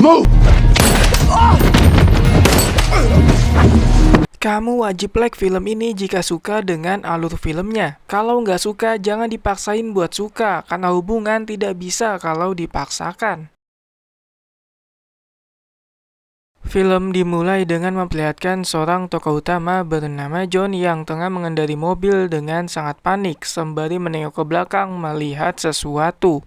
Move! Kamu wajib like film ini jika suka dengan alur filmnya. Kalau nggak suka, jangan dipaksain buat suka, karena hubungan tidak bisa kalau dipaksakan. Film dimulai dengan memperlihatkan seorang tokoh utama bernama John yang tengah mengendarai mobil dengan sangat panik sembari menengok ke belakang melihat sesuatu.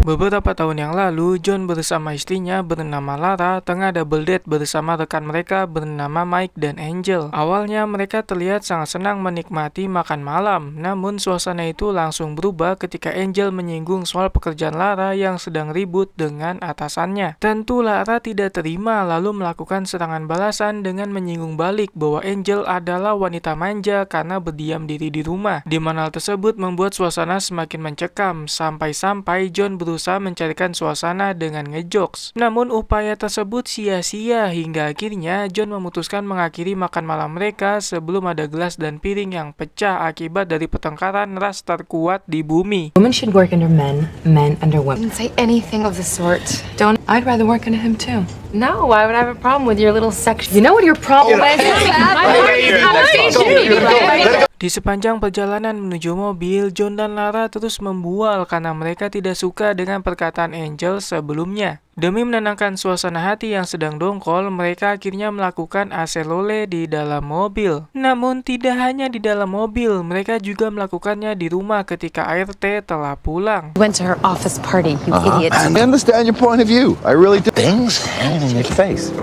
Beberapa tahun yang lalu, John bersama istrinya bernama Lara tengah double date bersama rekan mereka bernama Mike dan Angel. Awalnya mereka terlihat sangat senang menikmati makan malam, namun suasana itu langsung berubah ketika Angel menyinggung soal pekerjaan Lara yang sedang ribut dengan atasannya. Tentu Lara tidak terima lalu melakukan serangan balasan dengan menyinggung balik bahwa Angel adalah wanita manja karena berdiam diri di rumah, di mana hal tersebut membuat suasana semakin mencekam, sampai-sampai John berusaha mencarikan suasana dengan ngejokes. Namun upaya tersebut sia-sia hingga akhirnya John memutuskan mengakhiri makan malam mereka sebelum ada gelas dan piring yang pecah akibat dari pertengkaran ras terkuat di bumi. Women should work under men, men under women. Didn't say anything of the sort. Don't. I'd rather work under him too. No, I would have a problem with your little section. You know what your problem is? Di sepanjang perjalanan menuju mobil, John dan Lara terus membual karena mereka tidak suka dengan perkataan Angel sebelumnya. Demi menenangkan suasana hati yang sedang dongkol, mereka akhirnya melakukan aselole di dalam mobil. Namun tidak hanya di dalam mobil, mereka juga melakukannya di rumah ketika ART telah pulang. Went to her office party, you idiot. I understand your point of view. I really do. Things in your face.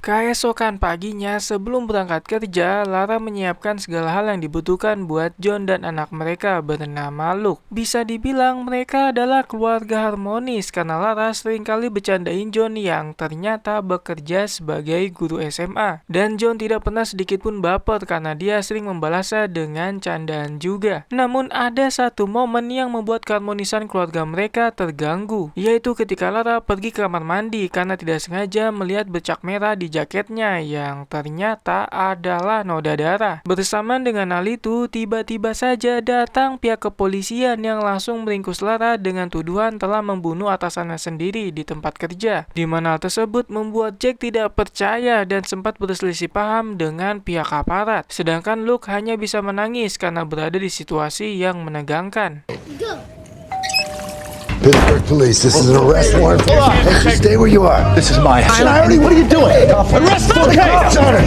Keesokan paginya, sebelum berangkat kerja, Lara menyiapkan segala hal yang dibutuhkan buat John dan anak mereka bernama Luke. Bisa dibilang mereka adalah keluarga harmonis karena Lara seringkali bercandain John yang ternyata bekerja sebagai guru SMA. Dan John tidak pernah sedikit pun baper karena dia sering membalasnya dengan candaan juga. Namun ada satu momen yang membuat keharmonisan keluarga mereka terganggu, yaitu ketika Lara pergi ke kamar mandi karena tidak sengaja melihat bercak merah di jaketnya yang ternyata adalah noda darah. Bersamaan dengan hal itu, tiba-tiba saja datang pihak kepolisian yang langsung meringkus Lara dengan tuduhan telah membunuh atasannya sendiri di tempat kerja. Di mana hal tersebut membuat Jack tidak percaya dan sempat berselisih paham dengan pihak aparat. Sedangkan Luke hanya bisa menangis karena berada di situasi yang menegangkan. Pittsburgh police, this is an arrest warrant. Hey, stay where you are. This is my house. What are you doing? Arrest him!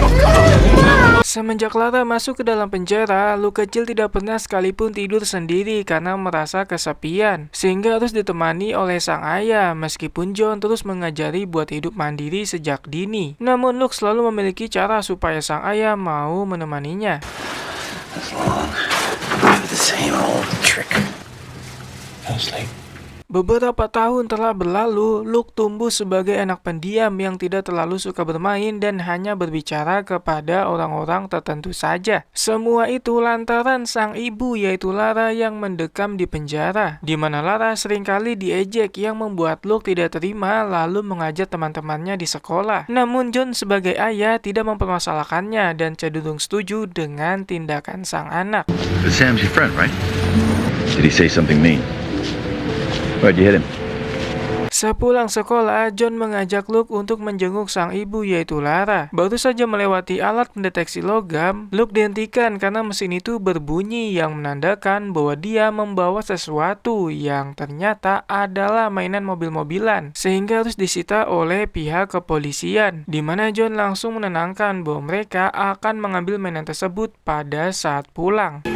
Semenjak Lara masuk ke dalam penjara, Luke kecil tidak pernah sekalipun tidur sendiri karena merasa kesepian, sehingga harus ditemani oleh sang ayah meskipun John terus mengajari buat hidup mandiri sejak dini. Namun Luke selalu memiliki cara supaya sang ayah mau menemaninya. The same old trick. No sleep. Beberapa tahun telah berlalu, Luke tumbuh sebagai anak pendiam yang tidak terlalu suka bermain dan hanya berbicara kepada orang-orang tertentu saja. Semua itu lantaran sang ibu yaitu Lara yang mendekam di penjara, di mana Lara seringkali diejek yang membuat Luke tidak terima lalu mengajak teman-temannya di sekolah. Namun John sebagai ayah tidak mempermasalahkannya dan cenderung setuju dengan tindakan sang anak. Sam's your friend, right? Did he say something mean? Why'd you hit him? Sepulang sekolah, John mengajak Luke untuk menjenguk sang ibu yaitu Lara. Baru saja melewati alat pendeteksi logam, Luke dihentikan karena mesin itu berbunyi yang menandakan bahwa dia membawa sesuatu yang ternyata adalah mainan mobil-mobilan, sehingga harus disita oleh pihak kepolisian, di mana John langsung menenangkan bahwa mereka akan mengambil mainan tersebut pada saat pulang.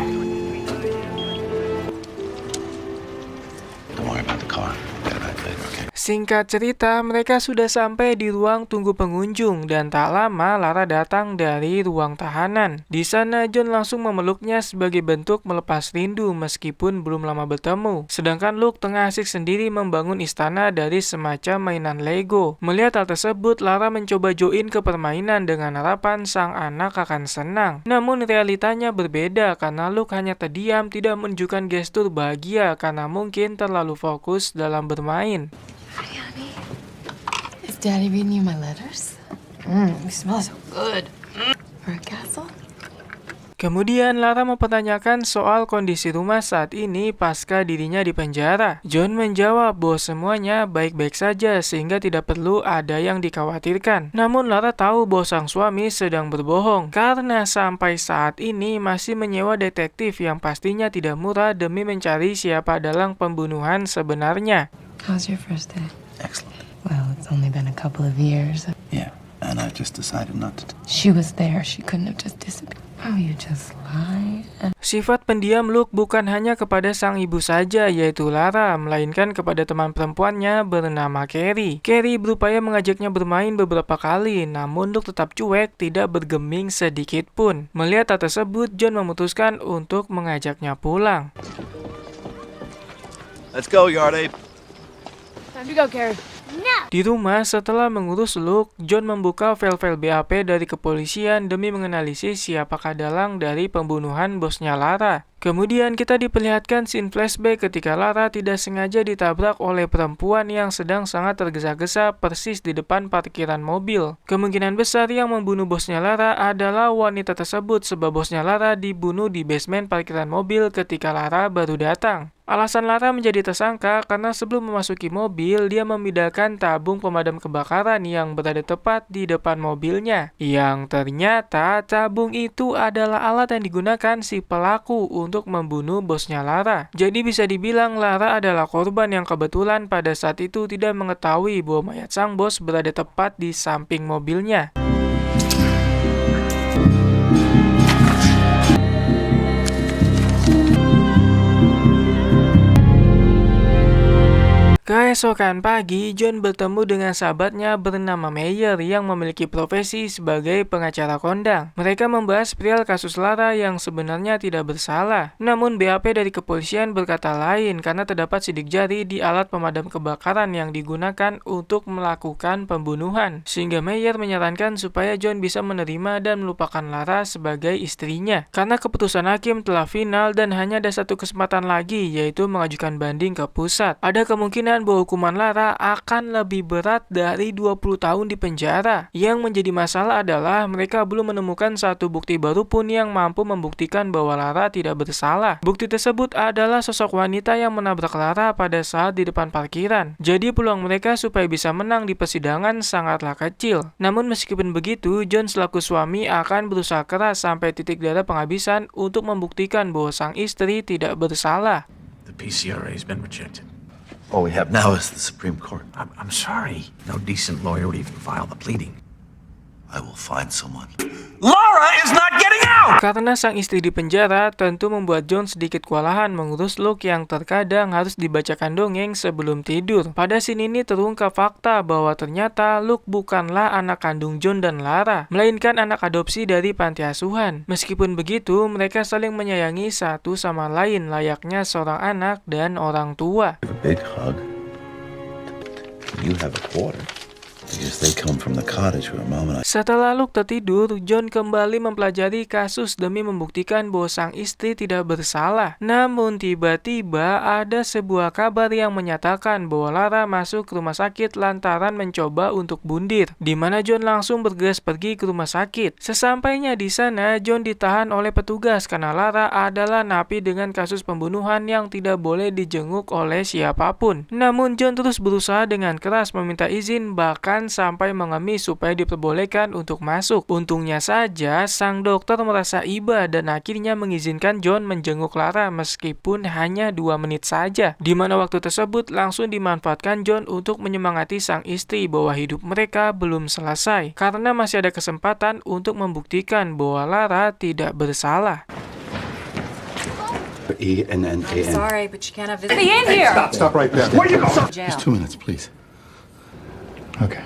Don't worry about the car. Get it back later, okay? Singkat cerita, mereka sudah sampai di ruang tunggu pengunjung dan tak lama Lara datang dari ruang tahanan. Di sana John langsung memeluknya sebagai bentuk melepas rindu meskipun belum lama bertemu. Sedangkan Luke tengah asik sendiri membangun istana dari semacam mainan Lego. Melihat hal tersebut, Lara mencoba join ke permainan dengan harapan sang anak akan senang. Namun realitanya berbeda karena Luke hanya terdiam tidak menunjukkan gestur bahagia karena mungkin terlalu fokus dalam bermain. Hi, honey. Is Daddy reading you my letters? You smell so good. For a castle? Kemudian Lara mempertanyakan soal kondisi rumah saat ini pasca dirinya di penjara. John menjawab bahwa semuanya baik-baik saja sehingga tidak perlu ada yang dikhawatirkan. Namun Lara tahu bahwa sang suami sedang berbohong karena sampai saat ini masih menyewa detektif yang pastinya tidak murah demi mencari siapa dalang pembunuhan sebenarnya. How's your first day? Excellent. Well, it's only been a couple of years. Yeah, and I just decided not to. She was there. She couldn't have just disappeared. Oh, you just lie. Sifat pendiam Luke bukan hanya kepada sang ibu saja, yaitu Lara, melainkan kepada teman perempuannya bernama Carrie. Carrie berupaya mengajaknya bermain beberapa kali, namun Luke tetap cuek, tidak bergeming sedikit pun. Melihat hal tersebut, John memutuskan untuk mengajaknya pulang. Let's go, Yardape. Time to go, Carrie. Di rumah, setelah mengurus Luke, John membuka file-file BAP dari kepolisian demi menganalisis siapakah dalang dari pembunuhan bosnya Lara. Kemudian kita diperlihatkan scene flashback ketika Lara tidak sengaja ditabrak oleh perempuan yang sedang sangat tergesa-gesa persis di depan parkiran mobil. Kemungkinan besar yang membunuh bosnya Lara adalah wanita tersebut sebab bosnya Lara dibunuh di basement parkiran mobil ketika Lara baru datang. Alasan Lara menjadi tersangka karena sebelum memasuki mobil, dia memindahkan tabung pemadam kebakaran yang berada tepat di depan mobilnya. Yang ternyata tabung itu adalah alat yang digunakan si pelaku untuk membunuh bosnya Lara. Jadi bisa dibilang Lara adalah korban yang kebetulan pada saat itu tidak mengetahui bahwa mayat sang bos berada tepat di samping mobilnya. Keesokan pagi, John bertemu dengan sahabatnya bernama Meyer yang memiliki profesi sebagai pengacara kondang. Mereka membahas perihal kasus Lara yang sebenarnya tidak bersalah. Namun BAP dari kepolisian berkata lain karena terdapat sidik jari di alat pemadam kebakaran yang digunakan untuk melakukan pembunuhan. Sehingga Meyer menyarankan supaya John bisa menerima dan melupakan Lara sebagai istrinya. Karena keputusan hakim telah final dan hanya ada satu kesempatan lagi, yaitu mengajukan banding ke pusat. Ada kemungkinan bahwa hukuman Lara akan lebih berat dari 20 tahun di penjara. Yang menjadi masalah adalah mereka belum menemukan satu bukti baru pun yang mampu membuktikan bahwa Lara tidak bersalah. Bukti tersebut adalah sosok wanita yang menabrak Lara pada saat di depan parkiran. Jadi peluang mereka supaya bisa menang di persidangan sangatlah kecil. Namun meskipun begitu, John selaku suami akan berusaha keras sampai titik darah penghabisan untuk membuktikan bahwa sang istri tidak bersalah. The PCRA has been rejected. All we have now is the Supreme Court. I'm sorry. No decent lawyer would even file the pleading. I will find someone. Lara is not getting out! Karena sang istri di penjara, tentu membuat John sedikit kewalahan mengurus Luke yang terkadang harus dibacakan dongeng sebelum tidur. Pada scene ini terungkap fakta bahwa ternyata Luke bukanlah anak kandung John dan Lara, melainkan anak adopsi dari panti asuhan. Meskipun begitu, mereka saling menyayangi satu sama lain layaknya seorang anak dan orang tua. A big hug. You have a quarter. Because they come from the cottage where Mom and I... Setelah Luke tertidur, John kembali mempelajari kasus demi membuktikan bahwa sang istri tidak bersalah. Namun tiba-tiba ada sebuah kabar yang menyatakan bahwa Lara masuk ke rumah sakit lantaran mencoba untuk bundir, di mana John langsung bergegas pergi ke rumah sakit. Sesampainya di sana, John ditahan oleh petugas karena Lara adalah napi dengan kasus pembunuhan yang tidak boleh dijenguk oleh siapapun. Namun John terus berusaha dengan keras meminta izin, bahkan sampai mengemis supaya diperbolehkan untuk masuk. Untungnya saja sang dokter merasa iba dan akhirnya mengizinkan John menjenguk Lara meskipun hanya 2 menit saja, di mana waktu tersebut langsung dimanfaatkan John untuk menyemangati sang istri bahwa hidup mereka belum selesai karena masih ada kesempatan untuk membuktikan bahwa Lara tidak bersalah. E-N-N-A-N. Sorry, but you can't have it. Be in here! Stop right there. Where you go? Just 2 minutes, please. Okay.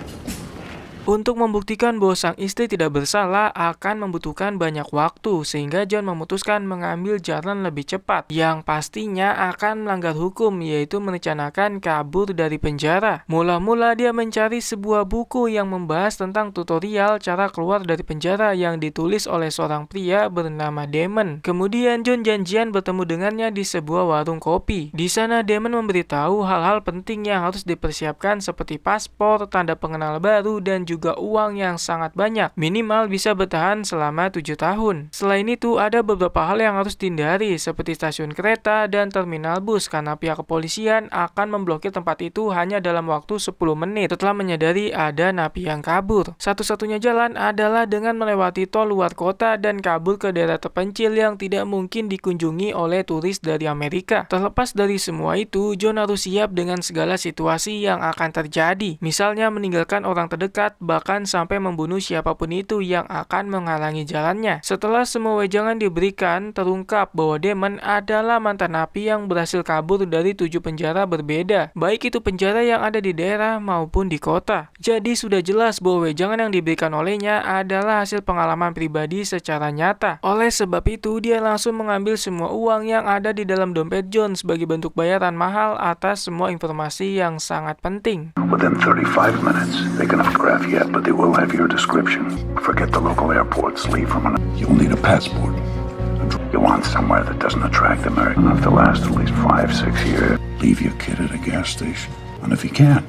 Untuk membuktikan bahwa sang istri tidak bersalah akan membutuhkan banyak waktu, sehingga John memutuskan mengambil jalan lebih cepat yang pastinya akan melanggar hukum, yaitu merencanakan kabur dari penjara. Mula-mula dia mencari sebuah buku yang membahas tentang tutorial cara keluar dari penjara yang ditulis oleh seorang pria bernama Damon. Kemudian John janjian bertemu dengannya di sebuah warung kopi. Di sana Damon memberitahu hal-hal penting yang harus dipersiapkan seperti paspor, tanda pengenal baru, dan juga uang yang sangat banyak, minimal bisa bertahan selama 7 tahun. Selain itu, ada beberapa hal yang harus dihindari seperti stasiun kereta dan terminal bus karena pihak kepolisian akan memblokir tempat itu hanya dalam waktu 10 menit setelah menyadari ada napi yang kabur. Satu-satunya jalan adalah dengan melewati tol luar kota dan kabur ke daerah terpencil yang tidak mungkin dikunjungi oleh turis dari Amerika. Terlepas dari semua itu, John harus siap dengan segala situasi yang akan terjadi. Misalnya meninggalkan orang terdekat, bahkan sampai membunuh siapapun itu yang akan menghalangi jalannya. Setelah semua wejangan diberikan, terungkap bahwa Damon adalah mantan napi yang berhasil kabur dari 7 penjara berbeda, baik itu penjara yang ada di daerah maupun di kota. Jadi sudah jelas bahwa wejangan yang diberikan olehnya adalah hasil pengalaman pribadi secara nyata. Oleh sebab itu, dia langsung mengambil semua uang yang ada di dalam dompet John sebagai bentuk bayaran mahal atas semua informasi yang sangat penting. Within 35 minutes, they can photograph yet, but they will have your description. Forget the local airports. Leave from an... You'll need a passport. You want somewhere that doesn't attract Americans enough to last at least 5-6 years. Leave your kid at a gas station. And if you can't,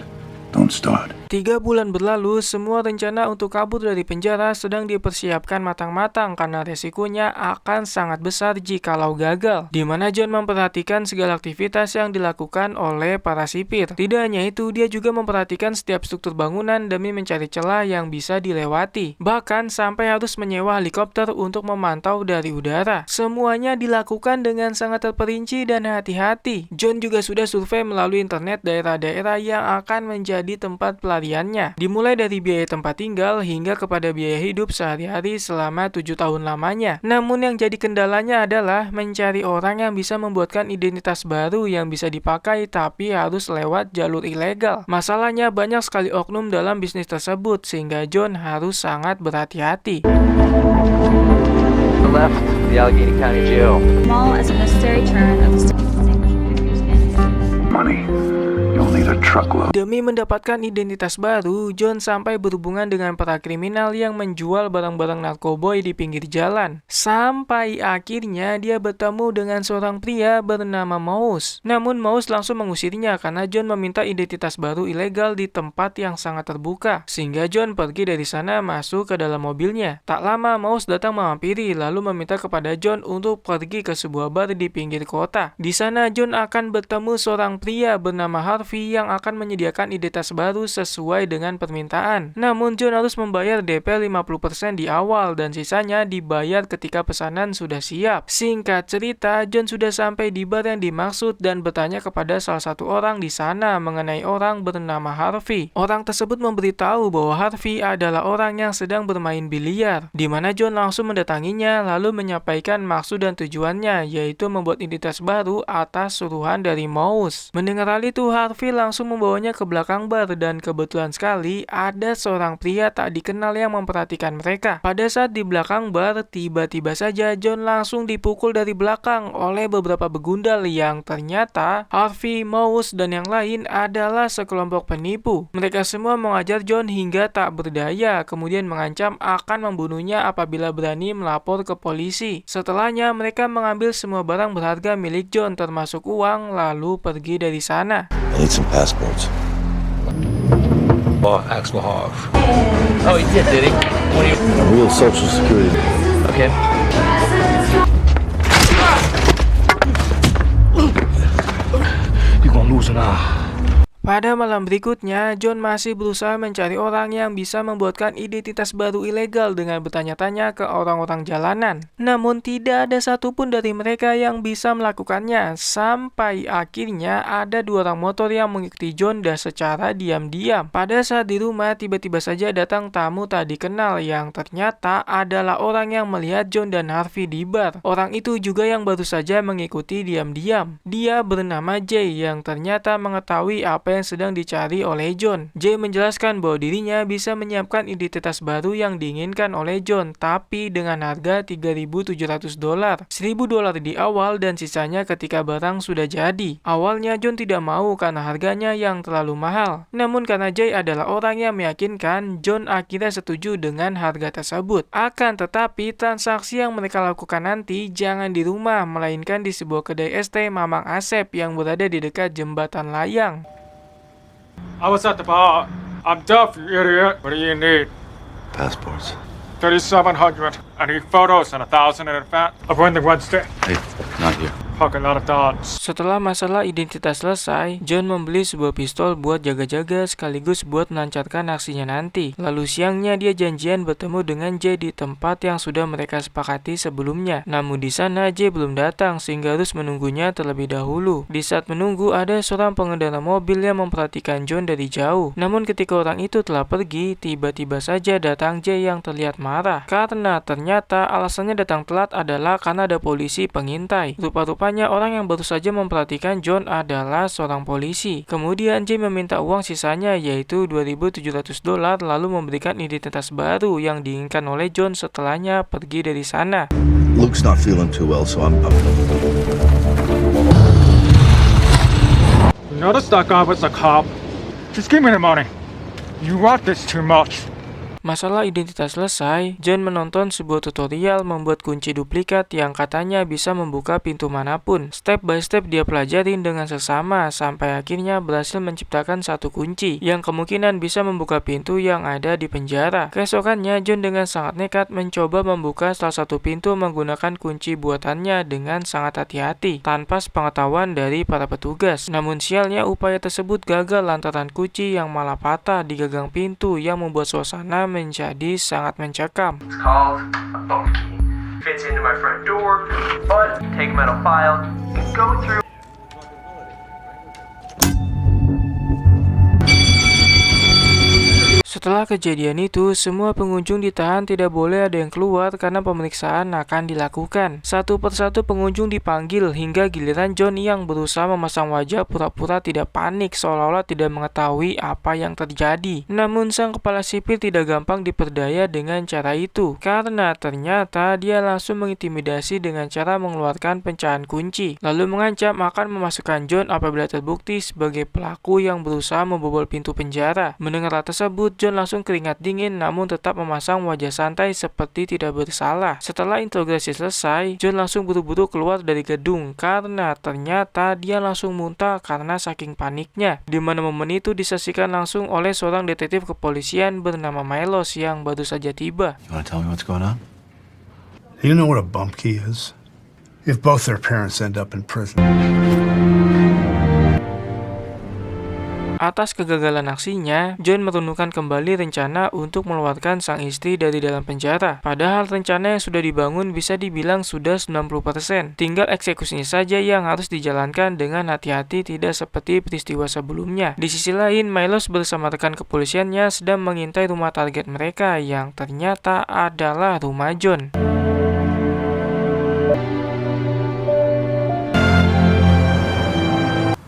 don't start. 3 bulan berlalu, semua rencana untuk kabur dari penjara sedang dipersiapkan matang-matang karena resikonya akan sangat besar jikalau gagal, di mana John memperhatikan segala aktivitas yang dilakukan oleh para sipir. Tidak hanya itu, dia juga memperhatikan setiap struktur bangunan demi mencari celah yang bisa dilewati, bahkan sampai harus menyewa helikopter untuk memantau dari udara. Semuanya dilakukan dengan sangat terperinci dan hati-hati. John juga sudah survei melalui internet daerah-daerah yang akan menjadi tempat pelariannya, dimulai dari biaya tempat tinggal hingga kepada biaya hidup sehari-hari selama 7 tahun lamanya. Namun yang jadi kendalanya adalah mencari orang yang bisa membuatkan identitas baru yang bisa dipakai tapi harus lewat jalur ilegal. Masalahnya banyak sekali oknum dalam bisnis tersebut sehingga John harus sangat berhati-hati. Left, the Allegheny County Jail. Mall as a necessary turn of the Money. You'll need a truckload. Demi mendapatkan identitas baru, John sampai berhubungan dengan para kriminal yang menjual barang-barang narkoboy di pinggir jalan. Sampai akhirnya dia bertemu dengan seorang pria bernama Mouse. Namun Mouse langsung mengusirnya karena John meminta identitas baru ilegal di tempat yang sangat terbuka. Sehingga John pergi dari sana masuk ke dalam mobilnya. Tak lama Mouse datang menghampiri lalu meminta kepada John untuk pergi ke sebuah bar di pinggir kota. Di sana John akan bertemu seorang pria bernama Harvey yang akan menyediakan identitas baru sesuai dengan permintaan. Namun John harus membayar DP 50% di awal dan sisanya dibayar ketika pesanan sudah siap. Singkat cerita, John sudah sampai di bar yang dimaksud dan bertanya kepada salah satu orang di sana mengenai orang bernama Harvey. Orang tersebut memberitahu bahwa Harvey adalah orang yang sedang bermain biliar, di mana John langsung mendatanginya lalu menyampaikan maksud dan tujuannya, yaitu membuat identitas baru atas suruhan dari Mouse. Mendengar hal itu, Harvey langsung membawanya ke belakang bar dan kebetulan sekali ada seorang pria tak dikenal yang memperhatikan mereka. Pada saat di belakang bar, tiba-tiba saja John langsung dipukul dari belakang oleh beberapa begundal yang ternyata Harvey, Mouse, dan yang lain adalah sekelompok penipu. Mereka semua mengajar John hingga tak berdaya, kemudian mengancam akan membunuhnya apabila berani melapor ke polisi. Setelahnya, mereka mengambil semua barang berharga milik John termasuk uang lalu pergi dari sana. I need some passports. Axel Hoff. Oh, he did he? What do you... A real social security. Okay. You're gonna lose an eye. Pada malam berikutnya, John masih berusaha mencari orang yang bisa membuatkan identitas baru ilegal dengan bertanya-tanya ke orang-orang jalanan. Namun tidak ada satupun dari mereka yang bisa melakukannya. Sampai akhirnya ada 2 orang motor yang mengikuti John dan secara diam-diam. Pada saat di rumah, tiba-tiba saja datang tamu tak dikenal yang ternyata adalah orang yang melihat John dan Harvey di bar. Orang itu juga yang baru saja mengikuti diam-diam. Dia bernama Jay yang ternyata mengetahui apa yang sedang dicari oleh John. Jay menjelaskan bahwa dirinya bisa menyiapkan identitas baru yang diinginkan oleh John, tapi dengan harga $3.700, $1.000 di awal dan sisanya ketika barang sudah jadi. Awalnya John tidak mau karena harganya yang terlalu mahal. Namun karena Jay adalah orang yang meyakinkan, John akhirnya setuju dengan harga tersebut. Akan tetapi transaksi yang mereka lakukan nanti jangan di rumah, melainkan di sebuah kedai es teh Mamang Asep yang berada di dekat jembatan layang. I was at the bar I'm deaf, you idiot. What do you need? Passports. 3,700. I need photos and 1,000 in advance of when they Wednesday. Hey, not here. Fucking lot of dots. Setelah masalah identitas selesai, John membeli sebuah pistol buat jaga-jaga sekaligus buat melancarkan aksinya nanti. Lalu siangnya dia janjian bertemu dengan Jay di tempat yang sudah mereka sepakati sebelumnya. Namun di sana Jay belum datang sehingga harus menunggunya terlebih dahulu. Di saat menunggu ada seorang pengendara mobil yang memperhatikan John dari jauh. Namun ketika orang itu telah pergi, tiba-tiba saja datang Jay yang terlihat marah. Karena ternyata alasannya datang telat adalah karena ada polisi pengintai. Rupa-rupanya orang yang baru saja memperhatikan John adalah seorang polisi. Kemudian Jay meminta uang sisanya yaitu $2.700 lalu memberikan identitas baru yang diinginkan oleh John setelahnya pergi dari sana. Luke's not feeling too well, so I'm... You notice that guy was a cop? Just give me the money. You want this too much. Masalah identitas selesai, John menonton sebuah tutorial membuat kunci duplikat yang katanya bisa membuka pintu manapun. Step by step dia pelajarin dengan seksama sampai akhirnya berhasil menciptakan satu kunci yang kemungkinan bisa membuka pintu yang ada di penjara. Keesokannya John dengan sangat nekat mencoba membuka salah satu pintu menggunakan kunci buatannya dengan sangat hati-hati tanpa sepengetahuan dari para petugas. Namun sialnya upaya tersebut gagal lantaran kunci yang malah patah di gagang pintu yang membuat suasana menjadi sangat mencekam. It's called a bump key. Fits into my front door, but take a metal file and go through. Setelah kejadian itu, semua pengunjung ditahan tidak boleh ada yang keluar karena pemeriksaan akan dilakukan. Satu persatu pengunjung dipanggil hingga giliran John yang berusaha memasang wajah pura-pura tidak panik seolah-olah tidak mengetahui apa yang terjadi. Namun sang kepala sipil tidak gampang diperdaya dengan cara itu karena ternyata dia langsung mengintimidasi dengan cara mengeluarkan pecahan kunci lalu mengancam akan memasukkan John apabila terbukti sebagai pelaku yang berusaha membobol pintu penjara. Mendengar hal tersebut, John langsung keringat dingin namun tetap memasang wajah santai seperti tidak bersalah. Setelah interogasi selesai, John langsung buru-buru keluar dari gedung karena ternyata dia langsung muntah karena saking paniknya. Di mana momen itu disaksikan langsung oleh seorang detektif kepolisian bernama Milos yang baru saja tiba. You wanna tell me what's going on? You know what a bump key is? If both their parents end up in prison. Atas kegagalan aksinya, John merunungkan kembali rencana untuk mengeluarkan sang istri dari dalam penjara. Padahal rencana yang sudah dibangun bisa dibilang sudah 90%. Tinggal eksekusinya saja yang harus dijalankan dengan hati-hati tidak seperti peristiwa sebelumnya. Di sisi lain, Milos bersama rekan kepolisiannya sedang mengintai rumah target mereka yang ternyata adalah rumah John.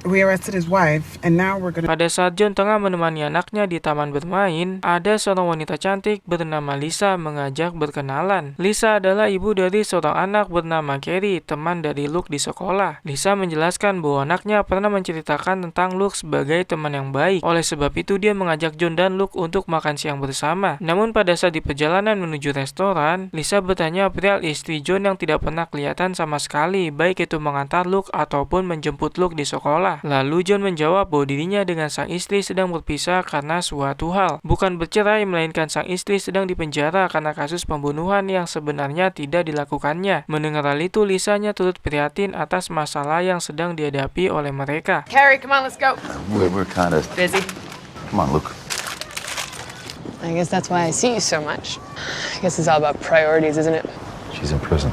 We arrested his wife, and now we're gonna... Pada saat John tengah menemani anaknya di taman bermain, ada seorang wanita cantik bernama Lisa mengajak berkenalan. Lisa adalah ibu dari seorang anak bernama Carrie, teman dari Luke di sekolah. Lisa menjelaskan bahwa anaknya pernah menceritakan tentang Luke sebagai teman yang baik. Oleh sebab itu, dia mengajak John dan Luke untuk makan siang bersama. Namun pada saat di perjalanan menuju restoran, Lisa bertanya perihal istri John yang tidak pernah kelihatan sama sekali, baik itu mengantar Luke ataupun menjemput Luke di sekolah. Lalu John menjawab bahwa dirinya dengan sang istri sedang berpisah karena suatu hal. Bukan bercerai, melainkan sang istri sedang dipenjara karena kasus pembunuhan yang sebenarnya tidak dilakukannya. Mendengar hal itu, Lisanya turut prihatin atas masalah yang sedang dihadapi oleh mereka. Carrie, come on, let's go. We're kind of... Busy. Come on, Luke. I guess that's why I see you so much. I guess it's all about priorities, isn't it? She's in prison.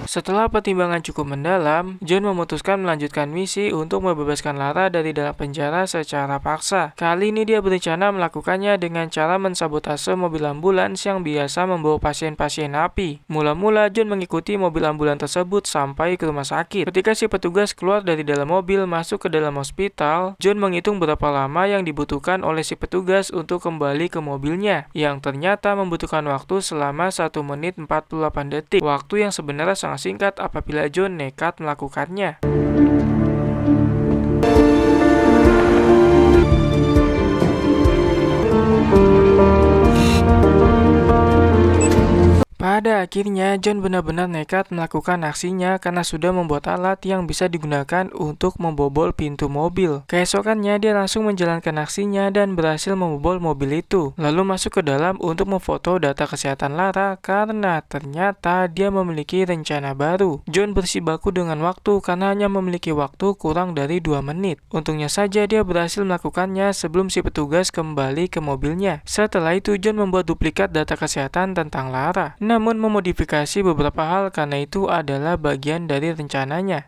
Setelah pertimbangan cukup mendalam, John memutuskan melanjutkan misi untuk membebaskan Lara dari dalam penjara secara paksa. Kali ini dia berencana melakukannya dengan cara mensabotase mobil ambulans yang biasa membawa pasien-pasien napi. Mula-mula John mengikuti mobil ambulans tersebut sampai ke rumah sakit. Ketika si petugas keluar dari dalam mobil masuk ke dalam hospital, John menghitung berapa lama yang dibutuhkan oleh si petugas untuk kembali ke mobilnya, yang ternyata membutuhkan waktu selama 1 menit 48 detik. Waktu yang sebenarnya sangat singkat apabila John nekat melakukannya. Pada akhirnya, John benar-benar nekat melakukan aksinya karena sudah membuat alat yang bisa digunakan untuk membobol pintu mobil. Keesokannya, dia langsung menjalankan aksinya dan berhasil membobol mobil itu, lalu masuk ke dalam untuk memfoto data kesehatan Lara karena ternyata dia memiliki rencana baru. John bersibaku dengan waktu karena hanya memiliki waktu kurang dari 2 menit. Untungnya saja dia berhasil melakukannya sebelum si petugas kembali ke mobilnya. Setelah itu, John membuat duplikat data kesehatan tentang Lara, namun memodifikasi beberapa hal karena itu adalah bagian dari rencananya.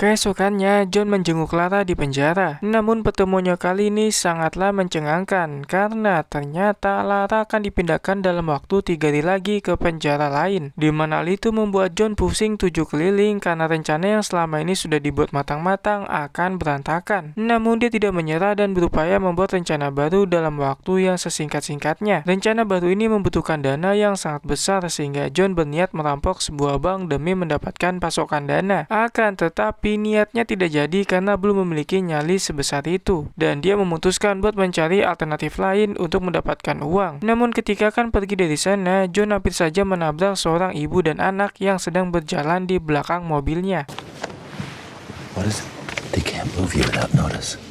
Keesokannya, John menjenguk Lara di penjara. Namun pertemuannya kali ini sangatlah mencengangkan karena ternyata Lara akan dipindahkan dalam waktu 3 hari lagi ke penjara lain. Di mana hal itu membuat John pusing 7 keliling karena rencana yang selama ini sudah dibuat matang-matang akan berantakan. Namun dia tidak menyerah dan berupaya membuat rencana baru dalam waktu yang sesingkat-singkatnya. Rencana baru ini membutuhkan dana yang sangat besar sehingga John berniat merampok sebuah bank demi mendapatkan pasokan dana. Akan tetapi niatnya tidak jadi karena belum memiliki nyali sebesar itu, dan dia memutuskan buat mencari alternatif lain untuk mendapatkan uang. Namun ketika akan pergi dari sana, John hampir saja menabrak seorang ibu dan anak yang sedang berjalan di belakang mobilnya. What is it? They can't move you without notice.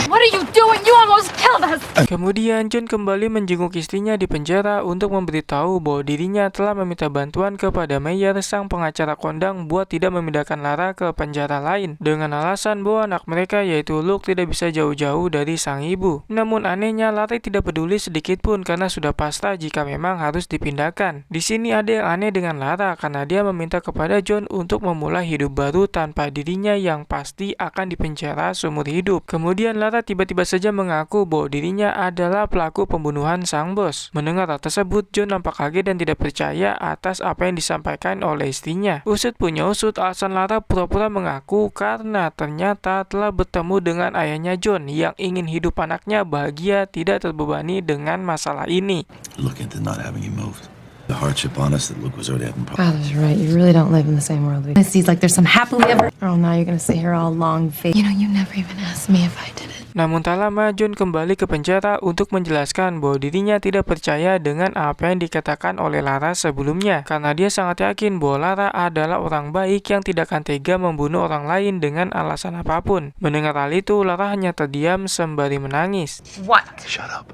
What are you doing? You almost killed us! Kemudian John kembali menjenguk istrinya di penjara untuk memberitahu bahwa dirinya telah meminta bantuan kepada Meyer, sang pengacara kondang, buat tidak memindahkan Lara ke penjara lain dengan alasan bahwa anak mereka yaitu Luke tidak bisa jauh-jauh dari sang ibu. Namun anehnya Lara tidak peduli sedikit pun karena sudah pasrah jika memang harus dipindahkan. Di sini ada yang aneh dengan Lara karena dia meminta kepada John untuk memulai hidup baru tanpa dirinya yang pasti akan dipenjara seumur hidup. Kemudian Lara tiba-tiba saja mengaku bahwa dirinya adalah pelaku pembunuhan sang bos. Mendengar hal tersebut, John nampak kaget dan tidak percaya atas apa yang disampaikan oleh istrinya. Usut punya usut, alasan Lara pura-pura mengaku karena ternyata telah bertemu dengan ayahnya John yang ingin hidup anaknya bahagia, tidak terbebani dengan masalah ini. Look into not having you moved. The hardship on us that Luke was already having problems. Father's right. You really don't live in the same world. It seems like there's some happily ever. Oh, now you're gonna sit here all long-faced. You know, you never even asked me if I did it. Namun tak lama, John kembali ke penjara untuk menjelaskan bahwa dirinya tidak percaya dengan apa yang dikatakan oleh Lara sebelumnya, karena dia sangat yakin bahwa Lara adalah orang baik yang tidak akan tega membunuh orang lain dengan alasan apapun. Mendengar hal itu, Lara hanya terdiam sembari menangis. What? Shut up.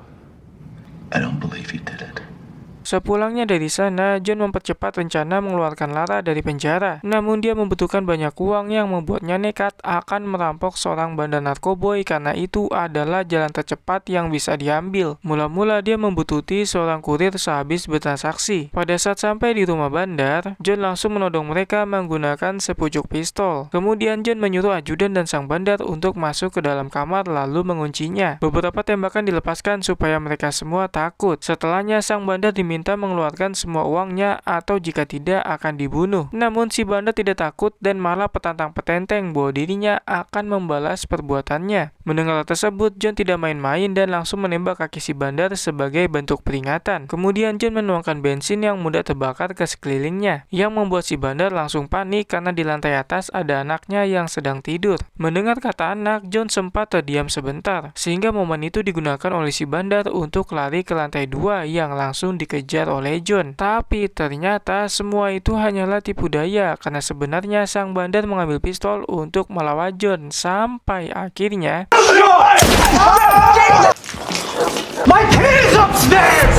I don't believe you did it. Sepulangnya dari sana, John mempercepat rencana mengeluarkan Lara dari penjara. Namun dia membutuhkan banyak uang yang membuatnya nekat akan merampok seorang bandar narkoboy karena itu adalah jalan tercepat yang bisa diambil. Mula-mula dia membutuhkan seorang kurir sehabis bertransaksi. Pada saat sampai di rumah bandar, John langsung menodong mereka menggunakan sepucuk pistol. Kemudian John menyuruh ajudan dan sang bandar untuk masuk ke dalam kamar lalu menguncinya. Beberapa tembakan dilepaskan supaya mereka semua takut. Setelahnya sang bandar diminta mengeluarkan semua uangnya atau jika tidak akan dibunuh. Namun si bandar tidak takut dan malah petantang petenteng bahwa dirinya akan membalas perbuatannya. Mendengar tersebut, John tidak main-main dan langsung menembak kaki si bandar sebagai bentuk peringatan. Kemudian John menuangkan bensin yang mudah terbakar ke sekelilingnya, yang membuat si bandar langsung panik karena di lantai atas ada anaknya yang sedang tidur. Mendengar kata anak, John sempat terdiam sebentar, sehingga momen itu digunakan oleh si bandar untuk lari ke lantai 2 yang langsung dikejar oleh John. Tapi ternyata semua itu hanyalah tipu daya karena sebenarnya sang bandar mengambil pistol untuk melawan John sampai akhirnya My kid's upstairs!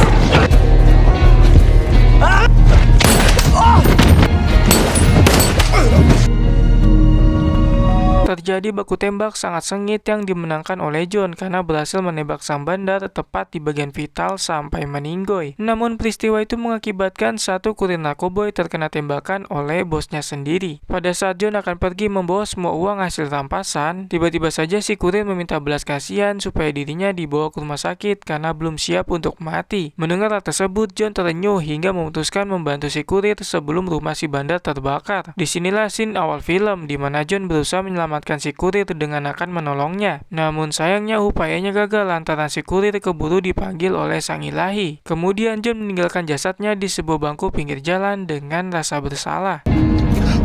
terjadi baku tembak sangat sengit yang dimenangkan oleh John karena berhasil menembak sang bandar tepat di bagian vital sampai meninggoy. Namun peristiwa itu mengakibatkan satu kurir narkoboy terkena tembakan oleh bosnya sendiri. Pada saat John akan pergi membawa semua uang hasil rampasan, tiba-tiba saja si kurir meminta belas kasihan supaya dirinya dibawa ke rumah sakit karena belum siap untuk mati. Mendengar hal tersebut, John terenyuh hingga memutuskan membantu si kurir sebelum rumah si bandar terbakar. Disinilah scene awal film di mana John berusaha menyelamatkan menyelamatkan si kurir dengan akan menolongnya. Namun sayangnya upayanya gagal lantaran si kurir keburu dipanggil oleh sang ilahi. Kemudian John meninggalkan jasadnya di sebuah bangku pinggir jalan dengan rasa bersalah.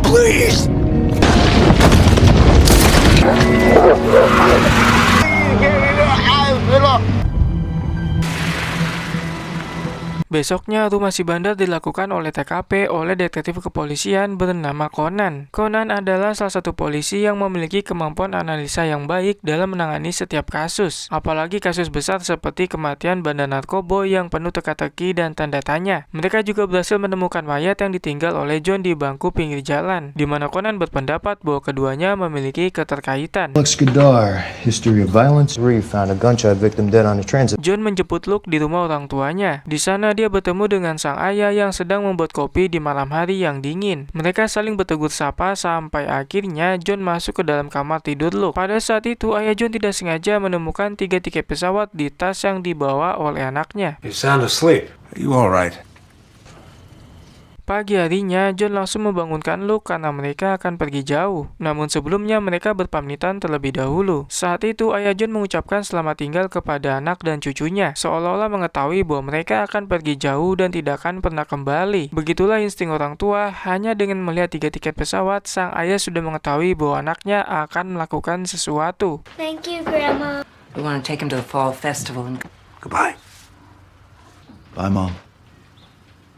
Please! Besoknya, rumah si bandar dilakukan oleh TKP oleh detektif kepolisian bernama Conan. Conan adalah salah satu polisi yang memiliki kemampuan analisa yang baik dalam menangani setiap kasus. Apalagi kasus besar seperti kematian bandar narkoboy yang penuh teka-teki dan tanda tanya. Mereka juga berhasil menemukan mayat yang ditinggal oleh John di bangku pinggir jalan, di mana Conan berpendapat bahwa keduanya memiliki keterkaitan. Luke Skidar, history of violence. We found a gunshot victim dead on the transit. John menjemput Luke di rumah orang tuanya. Di sana dia bertemu dengan sang ayah yang sedang membuat kopi di malam hari yang dingin. Mereka saling bertegur sapa sampai akhirnya John masuk ke dalam kamar tidur Luke. Pada saat itu ayah John tidak sengaja menemukan 3 tiket pesawat di tas yang dibawa oleh anaknya. You sound asleep. Are you all right? Pagi harinya, John langsung membangunkan Luke karena mereka akan pergi jauh. Namun sebelumnya mereka berpamitan terlebih dahulu. Saat itu ayah John mengucapkan selamat tinggal kepada anak dan cucunya, seolah-olah mengetahui bahwa mereka akan pergi jauh dan tidak akan pernah kembali. Begitulah insting orang tua, hanya dengan melihat 3 tiket pesawat, sang ayah sudah mengetahui bahwa anaknya akan melakukan sesuatu. Thank you, Grandma. We want to take him to the fall festival. Goodbye. Bye, Mom.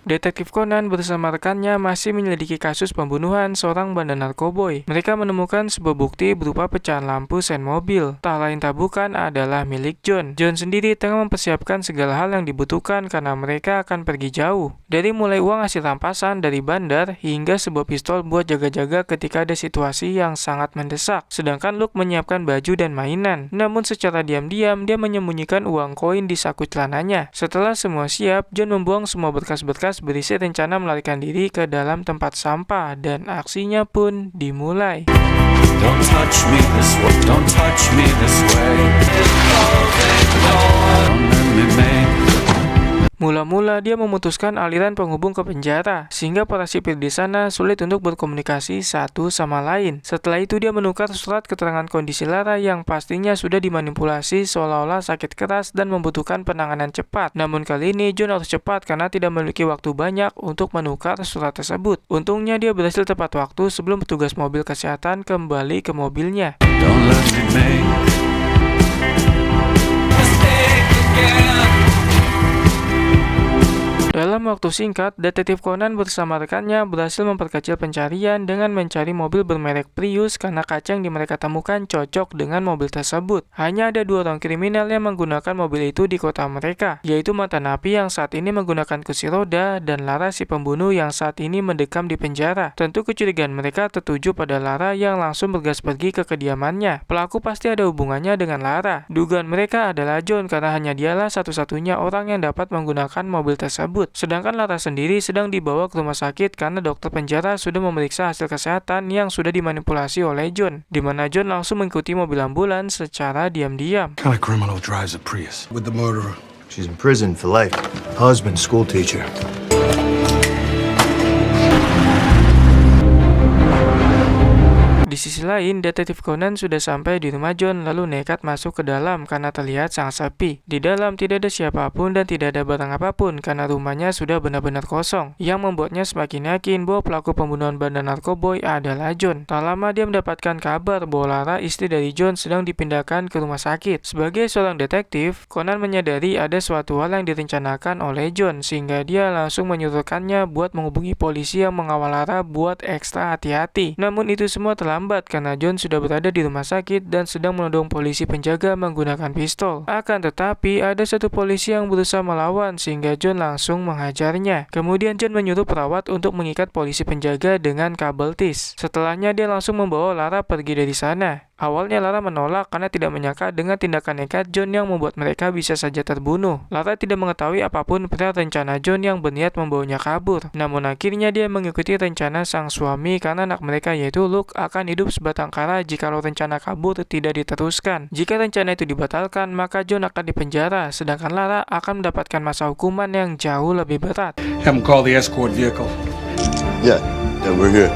Detektif Conan bersama rekannya masih menyelidiki kasus pembunuhan seorang bandar narkoboy. Mereka menemukan sebuah bukti berupa pecahan lampu sen mobil. Tak lain tak bukan adalah milik John. John sendiri tengah mempersiapkan segala hal yang dibutuhkan karena mereka akan pergi jauh. Dari mulai uang hasil rampasan dari bandar hingga sebuah pistol buat jaga-jaga ketika ada situasi yang sangat mendesak. Sedangkan Luke menyiapkan baju dan mainan. Namun secara diam-diam dia menyembunyikan uang koin di saku celananya. Setelah semua siap, John membuang semua berkas-berkas berisi rencana melarikan diri ke dalam tempat sampah dan aksinya pun dimulai. Don't touch me this way. Don't touch me this way. Don't let me make. Mula-mula dia memutuskan aliran penghubung ke penjara, sehingga para sipir di sana sulit untuk berkomunikasi satu sama lain. Setelah itu dia menukar surat keterangan kondisi Lara yang pastinya sudah dimanipulasi seolah-olah sakit keras dan membutuhkan penanganan cepat. Namun kali ini John harus cepat karena tidak memiliki waktu banyak untuk menukar surat tersebut. Untungnya dia berhasil tepat waktu sebelum petugas mobil kesehatan kembali ke mobilnya. Don't let me make mistake again. Dalam waktu singkat, detektif Conan bersama rekannya berhasil memperkecil pencarian dengan mencari mobil bermerek Prius karena kaca yang mereka temukan cocok dengan mobil tersebut. Hanya ada 2 orang kriminal yang menggunakan mobil itu di kota mereka, yaitu mantan napi yang saat ini menggunakan kursi roda dan Lara si pembunuh yang saat ini mendekam di penjara. Tentu kecurigaan mereka tertuju pada Lara yang langsung bergas pergi ke kediamannya. Pelaku pasti ada hubungannya dengan Lara. Dugaan mereka adalah John karena hanya dialah satu-satunya orang yang dapat menggunakan mobil tersebut. Sedangkan Lara sendiri sedang dibawa ke rumah sakit karena dokter penjara sudah memeriksa hasil kesehatan yang sudah dimanipulasi oleh John, di mana John langsung mengikuti mobil ambulans secara diam-diam. What kind of criminal drives a Prius? With the murderer. She's in prison for life. Husband, school teacher. Di sisi lain, detektif Conan sudah sampai di rumah John lalu nekat masuk ke dalam karena terlihat sangat sepi. Di dalam tidak ada siapapun dan tidak ada barang apapun karena rumahnya sudah benar-benar kosong, yang membuatnya semakin yakin bahwa pelaku pembunuhan bandar narkoboy adalah John. Tak lama dia mendapatkan kabar bahwa Lara, istri dari John, sedang dipindahkan ke rumah sakit. Sebagai seorang detektif, Conan menyadari ada suatu hal yang direncanakan oleh John sehingga dia langsung menyuruhkannya buat menghubungi polisi yang mengawal Lara buat ekstra hati-hati. Namun itu semua terlambat karena John sudah berada di rumah sakit dan sedang menodong polisi penjaga menggunakan pistol. Akan tetapi ada satu polisi yang berusaha melawan sehingga John langsung menghajarnya. Kemudian John menyuruh perawat untuk mengikat polisi penjaga dengan kabel tis. Setelahnya dia langsung membawa Lara pergi dari sana. Awalnya Lara menolak karena tidak menyangka dengan tindakan nekat John yang membuat mereka bisa saja terbunuh. Lara tidak mengetahui apapun perihal rencana John yang berniat membawanya kabur. Namun akhirnya dia mengikuti rencana sang suami karena anak mereka yaitu Luke akan hidup sebatang kara jikalau rencana kabur tidak diteruskan. Jika rencana itu dibatalkan, maka John akan dipenjara, sedangkan Lara akan mendapatkan masa hukuman yang jauh lebih berat. Have him call the escort vehicle. Yeah, we're good.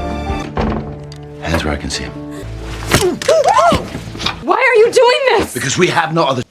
Hands where I can see him. are you doing this? Because we have no other.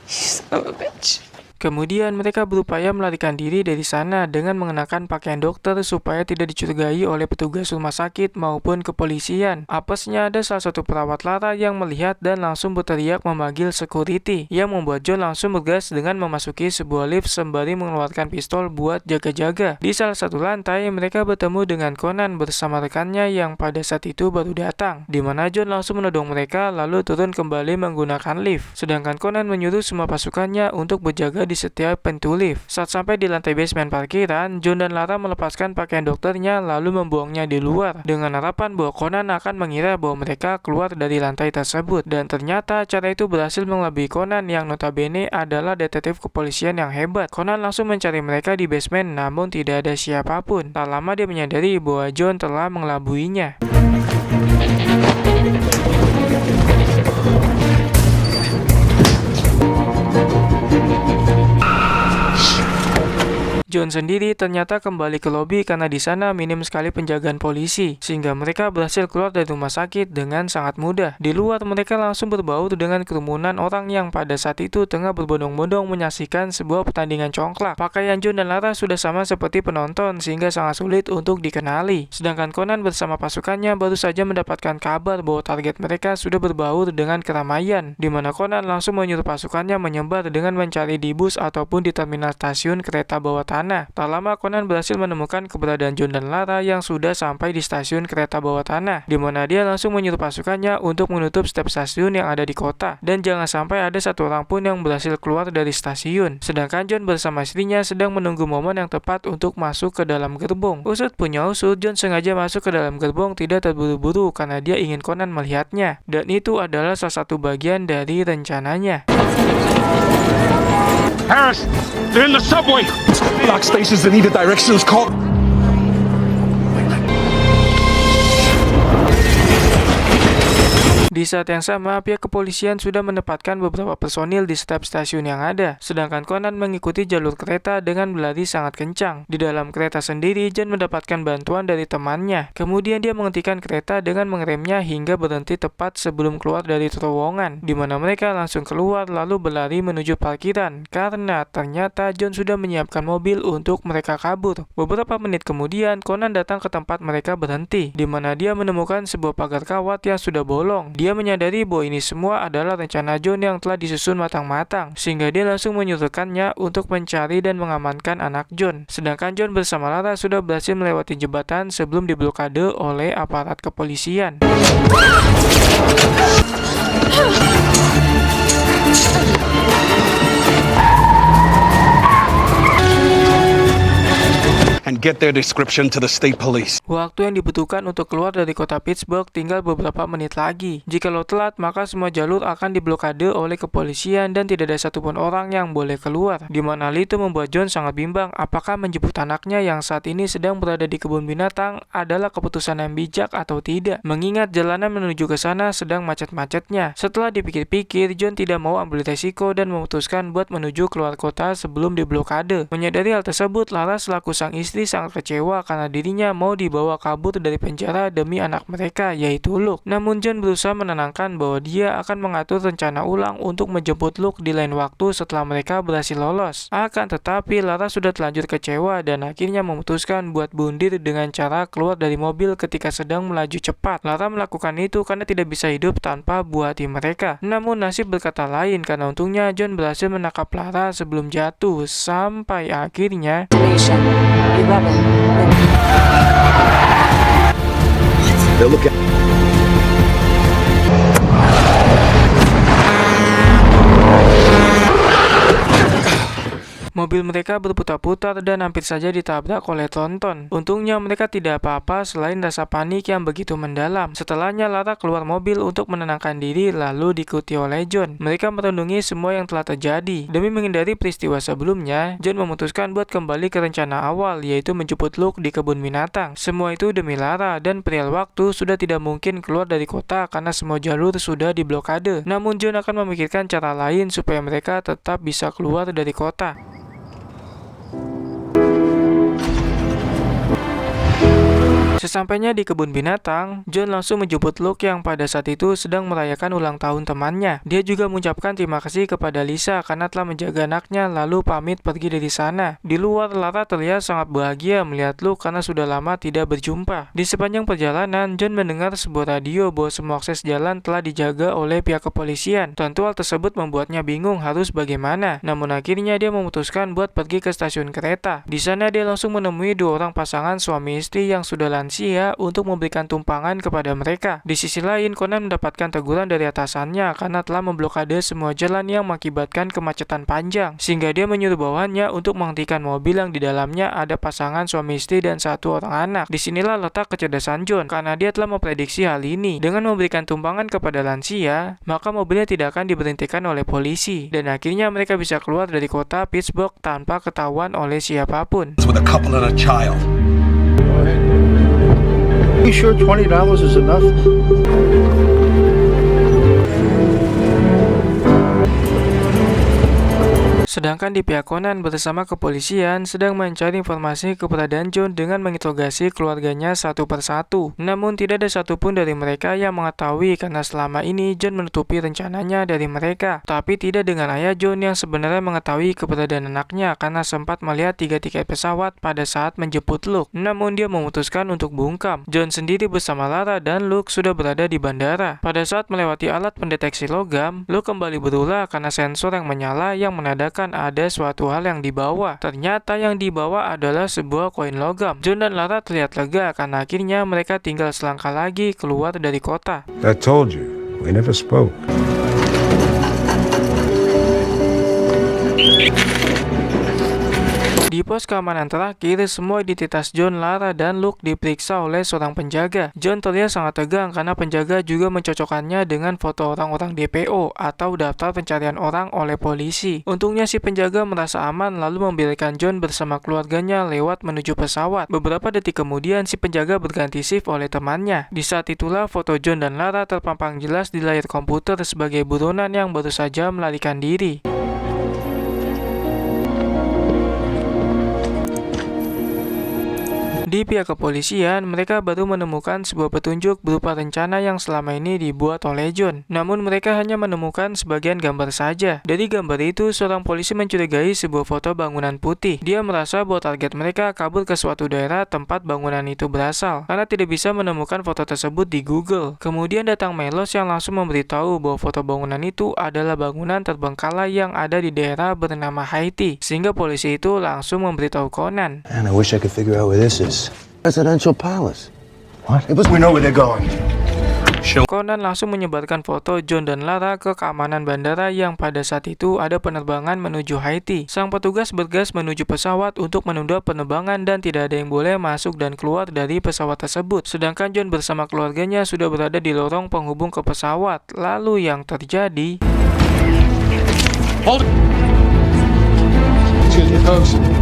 Son of a bitch. Kemudian mereka berupaya melarikan diri dari sana dengan mengenakan pakaian dokter supaya tidak dicurigai oleh petugas rumah sakit maupun kepolisian. Apesnya ada salah satu perawat Lara yang melihat dan langsung berteriak memanggil security, yang membuat John langsung bergegas dengan memasuki sebuah lift sembari mengeluarkan pistol buat jaga-jaga. Di salah satu lantai mereka bertemu dengan Conan bersama rekannya yang pada saat itu baru datang, di mana John langsung menodong mereka lalu turun kembali menggunakan lift. Sedangkan Conan menyuruh semua pasukannya untuk berjaga di setiap pintu lift. Saat sampai di lantai basement parkiran, John dan Lara melepaskan pakaian dokternya lalu membuangnya di luar dengan harapan bahwa Conan akan mengira bahwa mereka keluar dari lantai tersebut. Dan ternyata cara itu berhasil mengelabui Conan yang notabene adalah detektif kepolisian yang hebat. Conan langsung mencari mereka di basement namun tidak ada siapapun. Tak lama dia menyadari bahwa John telah mengelabuinya. John sendiri ternyata kembali ke lobi karena di sana minim sekali penjagaan polisi, sehingga mereka berhasil keluar dari rumah sakit dengan sangat mudah. Di luar mereka langsung berbaur dengan kerumunan orang yang pada saat itu tengah berbondong-bondong menyaksikan sebuah pertandingan congklak. Pakaian John dan Lara sudah sama seperti penonton sehingga sangat sulit untuk dikenali. Sedangkan Conan bersama pasukannya baru saja mendapatkan kabar bahwa target mereka sudah berbaur dengan keramaian, di mana Conan langsung menyuruh pasukannya menyebar dengan mencari di bus ataupun di terminal stasiun kereta bawah tanah. Tak lama Conan berhasil menemukan keberadaan John dan Lara yang sudah sampai di stasiun kereta bawah tanah, di mana dia langsung menyuruh pasukannya untuk menutup setiap stasiun yang ada di kota dan jangan sampai ada satu orang pun yang berhasil keluar dari stasiun. Sedangkan John bersama istrinya sedang menunggu momen yang tepat untuk masuk ke dalam gerbong. Usut punya usut, John sengaja masuk ke dalam gerbong tidak terburu-buru karena dia ingin Conan melihatnya, dan itu adalah salah satu bagian dari rencananya. Harris, they're in the subway. Black stations that need a directions call. Di saat yang sama, pihak kepolisian sudah menempatkan beberapa personil di setiap stasiun yang ada, sedangkan Conan mengikuti jalur kereta dengan berlari sangat kencang. Di dalam kereta sendiri, John mendapatkan bantuan dari temannya. Kemudian dia menghentikan kereta dengan mengeremnya hingga berhenti tepat sebelum keluar dari terowongan, di mana mereka langsung keluar lalu berlari menuju parkiran, karena ternyata John sudah menyiapkan mobil untuk mereka kabur. Beberapa menit kemudian, Conan datang ke tempat mereka berhenti, di mana dia menemukan sebuah pagar kawat yang sudah bolong. Dia menyadari bahwa ini semua adalah rencana John yang telah disusun matang-matang, sehingga dia langsung menyuruhkannya untuk mencari dan mengamankan anak John. Sedangkan John bersama Lara sudah berhasil melewati jembatan sebelum diblokade oleh aparat kepolisian. And get their description to the state police. Waktu yang dibutuhkan untuk keluar dari kota Pittsburgh tinggal beberapa menit lagi. Jika lo telat, maka semua jalur akan diblokade oleh kepolisian dan tidak ada satupun orang yang boleh keluar. Di mana hal itu membuat John sangat bimbang apakah menjemput anaknya yang saat ini sedang berada di kebun binatang adalah keputusan yang bijak atau tidak. Mengingat jalanan menuju ke sana sedang macet-macetnya. Setelah dipikir-pikir, John tidak mau ambil resiko dan memutuskan buat menuju keluar kota sebelum diblokade. Menyadari hal tersebut, Lara selaku sang istri sangat kecewa karena dirinya mau dibawa kabur dari penjara demi anak mereka, yaitu Luke. Namun John berusaha menenangkan bahwa dia akan mengatur rencana ulang untuk menjemput Luke di lain waktu setelah mereka berhasil lolos. Akan tetapi Lara sudah terlanjur kecewa dan akhirnya memutuskan buat bundir dengan cara keluar dari mobil ketika sedang melaju cepat. Lara melakukan itu karena tidak bisa hidup tanpa buah hati mereka. Namun nasib berkata lain karena untungnya John berhasil menangkap Lara sebelum jatuh, sampai akhirnya They'll look at. mobil mereka berputar-putar dan hampir saja ditabrak oleh tronton. Untungnya mereka tidak apa-apa selain rasa panik yang begitu mendalam. Setelahnya Lara keluar mobil untuk menenangkan diri lalu diikuti oleh John. Mereka merenungi semua yang telah terjadi. Demi menghindari peristiwa sebelumnya, John memutuskan buat kembali ke rencana awal, yaitu menjemput Luke di kebun binatang. Semua itu demi Lara dan perihal waktu sudah tidak mungkin keluar dari kota karena semua jalur sudah diblokade. Namun John akan memikirkan cara lain supaya mereka tetap bisa keluar dari kota. Sesampainya di kebun binatang, John langsung menjemput Luke yang pada saat itu sedang merayakan ulang tahun temannya. Dia juga mengucapkan terima kasih kepada Lisa karena telah menjaga anaknya lalu pamit pergi dari sana. Di luar, Lara terlihat sangat bahagia melihat Luke karena sudah lama tidak berjumpa. Di sepanjang perjalanan, John mendengar sebuah radio bahwa semua akses jalan telah dijaga oleh pihak kepolisian. Tentu hal tersebut membuatnya bingung harus bagaimana. Namun akhirnya dia memutuskan buat pergi ke stasiun kereta. Di sana dia langsung menemui dua orang pasangan suami istri yang sudah lansia untuk memberikan tumpangan kepada mereka. Di sisi lain, Conan mendapatkan teguran dari atasannya karena telah memblokade semua jalan yang mengakibatkan kemacetan panjang, sehingga dia menyuruh bawahannya untuk menghentikan mobil yang di dalamnya ada pasangan suami istri dan satu orang anak. Disinilah letak kecerdasan John, karena dia telah memprediksi hal ini. Dengan memberikan tumpangan kepada lansia, maka mobilnya tidak akan diberhentikan oleh polisi, dan akhirnya mereka bisa keluar dari kota Pittsburgh tanpa ketahuan oleh siapapun. With a couple and a child. You sure $20 is enough? Sedangkan di pihak Conan bersama kepolisian sedang mencari informasi keberadaan John dengan menginterogasi keluarganya satu persatu. Namun tidak ada satupun dari mereka yang mengetahui karena selama ini John menutupi rencananya dari mereka. Tapi tidak dengan ayah John yang sebenarnya mengetahui keberadaan anaknya karena sempat melihat 3 tiket pesawat pada saat menjemput Luke. Namun dia memutuskan untuk bungkam. John sendiri bersama Lara dan Luke sudah berada di bandara. Pada saat melewati alat pendeteksi logam, Luke kembali berulah karena sensor yang menyala yang menandakan ada suatu hal yang dibawa. Ternyata yang dibawa adalah sebuah koin logam. John dan Lara terlihat lega karena akhirnya mereka tinggal selangkah lagi keluar dari kota. I told you, we never spoke. Di pos keamanan terakhir, semua identitas John, Lara, dan Luke diperiksa oleh seorang penjaga. John terlihat sangat tegang karena penjaga juga mencocokkannya dengan foto orang-orang DPO atau daftar pencarian orang oleh polisi. Untungnya si penjaga merasa aman lalu membiarkan John bersama keluarganya lewat menuju pesawat. Beberapa detik kemudian si penjaga berganti shift oleh temannya. Di saat itulah foto John dan Lara terpampang jelas di layar komputer sebagai buronan yang baru saja melarikan diri. Di pihak kepolisian, mereka baru menemukan sebuah petunjuk berupa rencana yang selama ini dibuat oleh John. Namun mereka hanya menemukan sebagian gambar saja. Dari gambar itu, seorang polisi mencurigai sebuah foto bangunan putih. Dia merasa bahwa target mereka kabur ke suatu daerah tempat bangunan itu berasal, karena tidak bisa menemukan foto tersebut di Google. Kemudian datang Milos yang langsung memberitahu bahwa foto bangunan itu adalah bangunan terbengkalai yang ada di daerah bernama Haiti, sehingga polisi itu langsung memberitahu Conan. Man, I wish I could figure out where this is. Presidential palace. What? We know where they're going. Conan langsung menyebarkan foto John dan Lara ke keamanan bandara yang pada saat itu ada penerbangan menuju Haiti. Sang petugas bergas menuju pesawat untuk menunda penerbangan dan tidak ada yang boleh masuk dan keluar dari pesawat tersebut. Sedangkan John bersama keluarganya sudah berada di lorong penghubung ke pesawat. Lalu yang terjadi...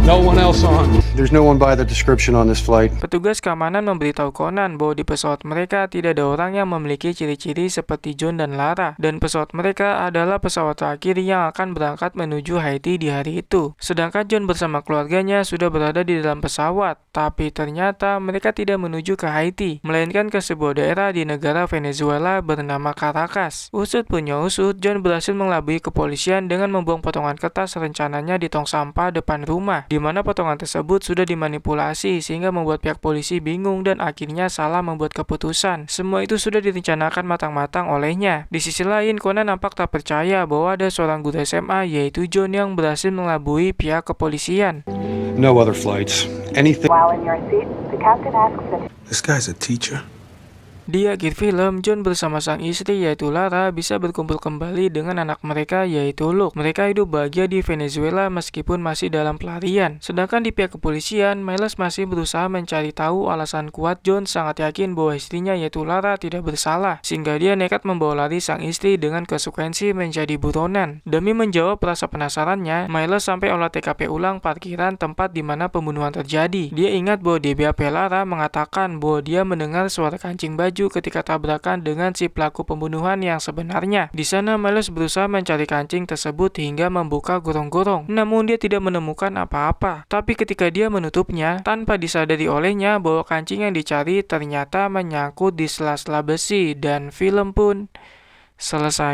No one else on. There's no one by the description on this flight. Petugas keamanan memberitahu Conan bahwa di pesawat mereka tidak ada orang yang memiliki ciri-ciri seperti John dan Lara, dan pesawat mereka adalah pesawat terakhir yang akan berangkat menuju Haiti di hari itu. Sedangkan John bersama keluarganya sudah berada di dalam pesawat, tapi ternyata mereka tidak menuju ke Haiti, melainkan ke sebuah daerah di negara Venezuela bernama Caracas. Usut punya usut, John berhasil mengelabui kepolisian dengan membuang potongan kertas rencananya di tong sampah depan rumah, di mana potongan tersebut sudah dimanipulasi sehingga membuat pihak polisi bingung dan akhirnya salah membuat keputusan. Semua itu sudah direncanakan matang-matang olehnya. Di sisi lain, Conan nampak tak percaya bahwa ada seorang guru SMA yaitu John yang berhasil mengelabui pihak kepolisian. No other flights. Anything. While in your seat, the captain asks that... This guy's a teacher. Di akhir film, John bersama sang istri yaitu Lara bisa berkumpul kembali dengan anak mereka yaitu Luke. Mereka hidup bahagia di Venezuela meskipun masih dalam pelarian. Sedangkan di pihak kepolisian, Miles masih berusaha mencari tahu alasan kuat John sangat yakin bahwa istrinya yaitu Lara tidak bersalah, sehingga dia nekat membawa lari sang istri dengan konsekuensi menjadi buronan. Demi menjawab rasa penasarannya, Miles sampai olah TKP ulang parkiran tempat di mana pembunuhan terjadi. Dia ingat bahwa di BAP Lara mengatakan bahwa dia mendengar suara kancing baju maju ketika tabrakan dengan si pelaku pembunuhan yang sebenarnya. Di sana Miles berusaha mencari kancing tersebut hingga membuka gorong-gorong, namun dia tidak menemukan apa-apa. Tapi ketika dia menutupnya, tanpa disadari olehnya bahwa kancing yang dicari ternyata menyangkut di sela-sela besi, dan film pun selesai.